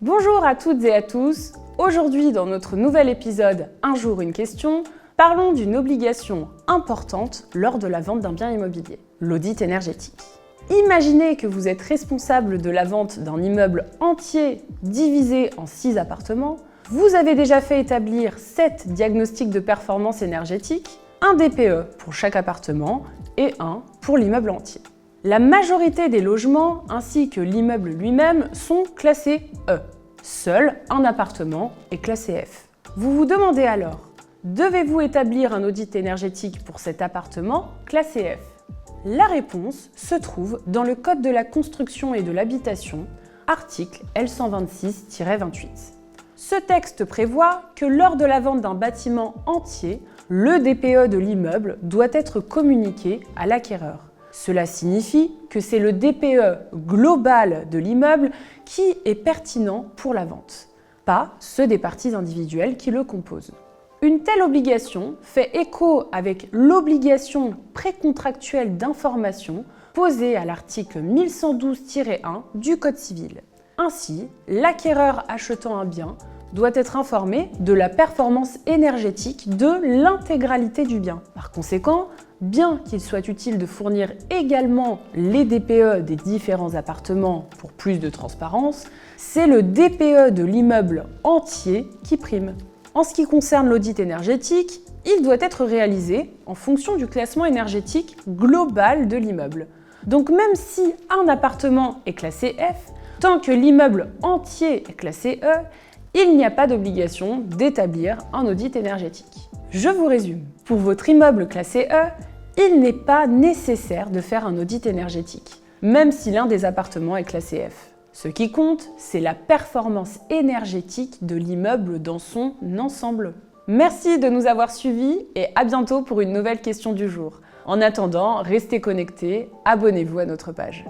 Bonjour à toutes et à tous. Aujourd'hui, dans notre nouvel épisode Un jour une question, parlons d'une obligation importante lors de la vente d'un bien immobilier, l'audit énergétique. Imaginez que vous êtes responsable de la vente d'un immeuble entier divisé en 6 appartements. Vous avez déjà fait établir 7 diagnostics de performance énergétique, un DPE pour chaque appartement et un pour l'immeuble entier. La majorité des logements ainsi que l'immeuble lui-même sont classés E. Seul un appartement est classé F. Vous vous demandez alors, devez-vous établir un audit énergétique pour cet appartement classé F? La réponse se trouve dans le Code de la construction et de l'habitation, article L126-28. Ce texte prévoit que lors de la vente d'un bâtiment entier, le DPE de l'immeuble doit être communiqué à l'acquéreur. Cela signifie que c'est le DPE global de l'immeuble qui est pertinent pour la vente, pas ceux des parties individuelles qui le composent. Une telle obligation fait écho avec l'obligation précontractuelle d'information posée à l'article 1112-1 du Code civil. Ainsi, l'acquéreur achetant un bien doit être informé de la performance énergétique de l'intégralité du bien. Par conséquent, bien qu'il soit utile de fournir également les DPE des différents appartements pour plus de transparence, c'est le DPE de l'immeuble entier qui prime. En ce qui concerne l'audit énergétique, il doit être réalisé en fonction du classement énergétique global de l'immeuble. Donc même si un appartement est classé F, tant que l'immeuble entier est classé E, il n'y a pas d'obligation d'établir un audit énergétique. Je vous résume. Pour votre immeuble classé E, il n'est pas nécessaire de faire un audit énergétique, même si l'un des appartements est classé F. Ce qui compte, c'est la performance énergétique de l'immeuble dans son ensemble. Merci de nous avoir suivis et à bientôt pour une nouvelle question du jour. En attendant, restez connectés, abonnez-vous à notre page.